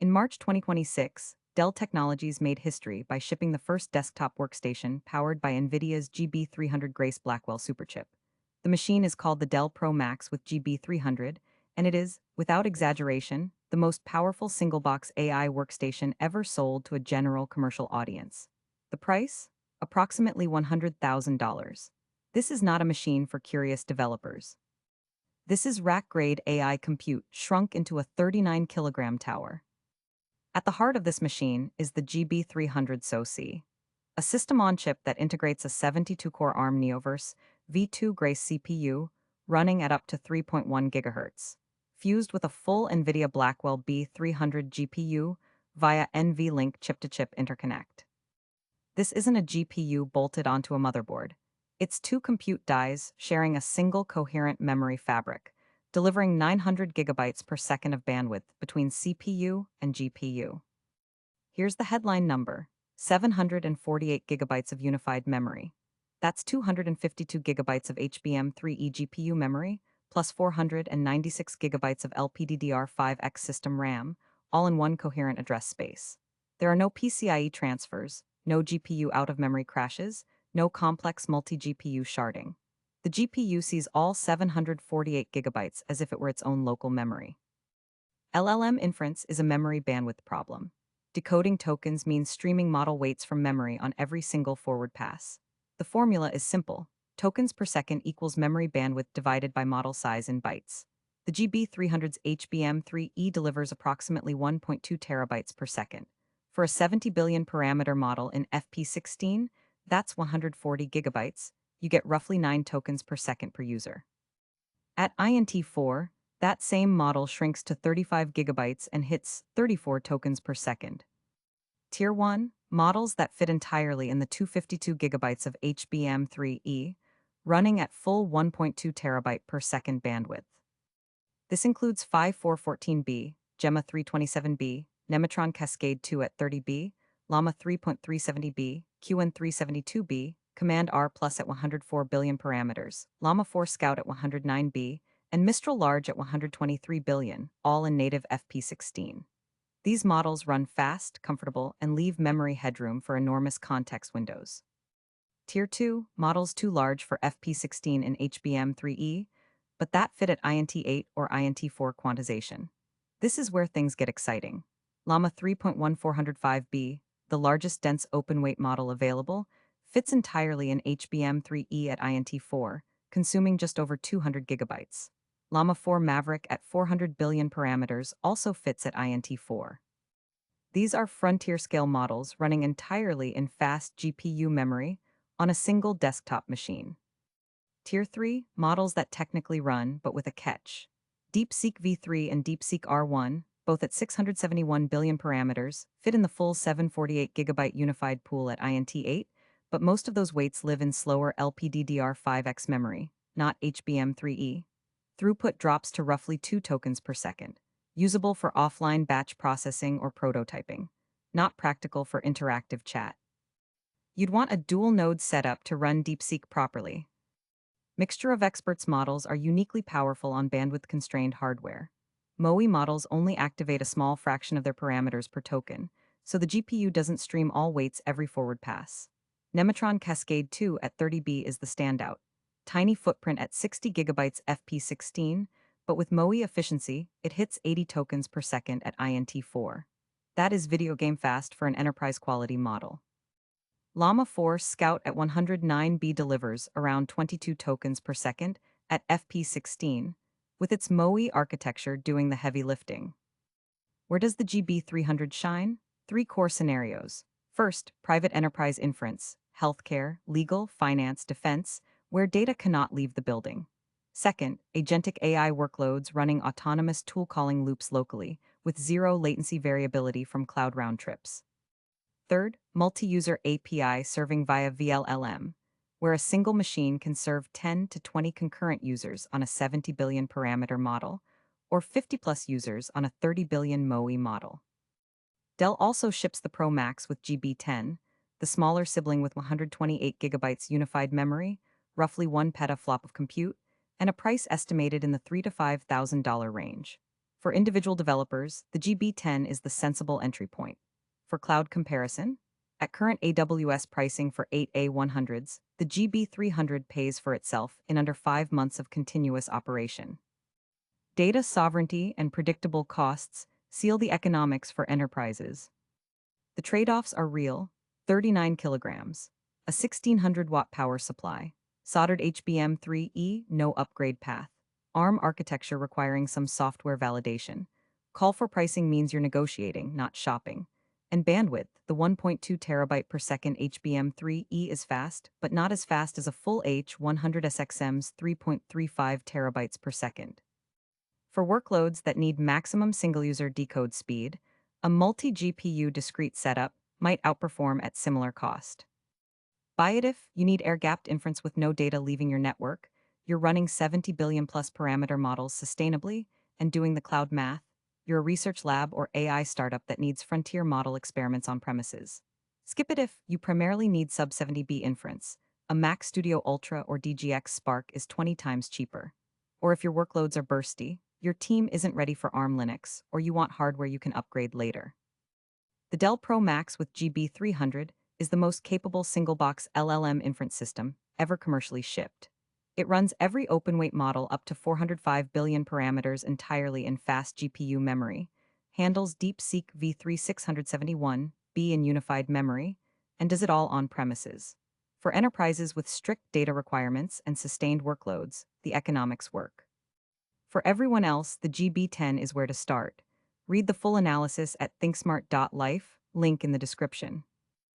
In March 2026, Dell Technologies made history by shipping the first desktop workstation powered by NVIDIA's GB300 Grace Blackwell superchip. The machine is called the Dell Pro Max with GB300, and it is, without exaggeration, the most powerful single-box AI workstation ever sold to a general commercial audience. The price? Approximately $100,000. This is not a machine for curious developers. This is rack-grade AI compute shrunk into a 39-kilogram tower. At the heart of this machine is the GB300 SoC, a system-on-chip that integrates a 72-core ARM Neoverse V2 Grace CPU running at up to 3.1 GHz, fused with a full NVIDIA Blackwell B300 GPU via NVLink chip-to-chip interconnect. This isn't a GPU bolted onto a motherboard. It's two compute dies sharing a single coherent memory fabric, delivering 900 gigabytes per second of bandwidth between CPU and GPU. Here's the headline number: 748 gigabytes of unified memory. That's 252 gigabytes of HBM3E GPU memory, plus 496 gigabytes of LPDDR5X system RAM, all in one coherent address space. There are no PCIe transfers, no GPU out-of-memory crashes, no complex multi-GPU sharding. The GPU sees all 748 gigabytes as if it were its own local memory. LLM inference is a memory bandwidth problem. Decoding tokens means streaming model weights from memory on every single forward pass. The formula is simple. Tokens per second equals memory bandwidth divided by model size in bytes. The GB300's HBM3E delivers approximately 1.2 terabytes per second. For a 70 billion parameter model in FP16, that's 140 gigabytes. You get roughly 9 tokens per second per user. At INT4, that same model shrinks to 35 gigabytes and hits 34 tokens per second. Tier 1, models that fit entirely in the 252 gigabytes of HBM3E, running at full 1.2 terabyte per second bandwidth. This includes 5414B, Gemma 327B, Nematron Cascade 2 at 30B, Llama 3.370B, QN 372B, Command R Plus at 104 billion parameters, Llama 4 Scout at 109B, and Mistral Large at 123 billion, all in native FP16. These models run fast, comfortable, and leave memory headroom for enormous context windows. Tier 2, models too large for FP16 and HBM3E, but that fit at INT8 or INT4 quantization. This is where things get exciting. Llama 3.1405B, the largest dense open-weight model available, fits entirely in HBM3E at INT4, consuming just over 200 gigabytes. Llama 4 Maverick at 400 billion parameters also fits at INT4. These are frontier-scale models running entirely in fast GPU memory on a single desktop machine. Tier 3, models that technically run, but with a catch. DeepSeek V3 and DeepSeek R1, both at 671 billion parameters, fit in the full 748 gigabyte unified pool at INT8, but most of those weights live in slower LPDDR5X memory, not HBM3E. Throughput drops to roughly 2 tokens per second, usable for offline batch processing or prototyping, not practical for interactive chat. You'd want a dual-node setup to run DeepSeek properly. Mixture of experts models are uniquely powerful on bandwidth-constrained hardware. MOE models only activate a small fraction of their parameters per token, so the GPU doesn't stream all weights every forward pass. Nematron Cascade 2 at 30B is the standout. Tiny footprint at 60 gigabytes FP16, but with MOE efficiency, it hits 80 tokens per second at INT4. That is video game fast for an enterprise-quality model. Llama 4 Scout at 109B delivers around 22 tokens per second at FP16, with its MOE architecture doing the heavy lifting. Where does the GB300 shine? 3 core scenarios. First, private enterprise inference, healthcare, legal, finance, defense, where data cannot leave the building. Second, agentic AI workloads running autonomous tool calling loops locally, with zero latency variability from cloud round trips. Third, multi-user API serving via VLLM, where a single machine can serve 10 to 20 concurrent users on a 70 billion parameter model, or 50-plus users on a 30 billion MOE model. Dell also ships the Pro Max with GB10, the smaller sibling with 128 gigabytes unified memory, roughly 1 petaflop of compute, and a price estimated in the $3,000 to $5,000 range. For individual developers, the GB10 is the sensible entry point. For cloud comparison, at current AWS pricing for 8A100s, the GB300 pays for itself in under 5 months of continuous operation. Data sovereignty and predictable costs seal the economics for enterprises. The trade-offs are real: 39 kilograms, a 1600-watt power supply, soldered HBM3E, no upgrade path, ARM architecture requiring some software validation. Call for pricing means you're negotiating, not shopping. And bandwidth, the 1.2 terabyte per second HBM3E is fast, but not as fast as a full H100SXM's 3.35 terabytes per second. For workloads that need maximum single-user decode speed, a multi-GPU discrete setup might outperform at similar cost. Buy it if you need air-gapped inference with no data leaving your network, you're running 70 billion plus parameter models sustainably, and doing the cloud math, you're a research lab or AI startup that needs frontier model experiments on premises. Skip it if you primarily need sub-70B inference. A Mac Studio Ultra or DGX Spark is 20 times cheaper. Or if your workloads are bursty, your team isn't ready for ARM Linux, or you want hardware you can upgrade later. The Dell Pro Max with GB300 is the most capable single-box LLM inference system ever commercially shipped. It runs every open-weight model up to 405 billion parameters entirely in fast GPU memory, handles DeepSeek v3 671B in unified memory, and does it all on premises. For enterprises with strict data requirements and sustained workloads, the economics work. For everyone else, the GB10 is where to start. Read the full analysis at thinksmart.life, link in the description.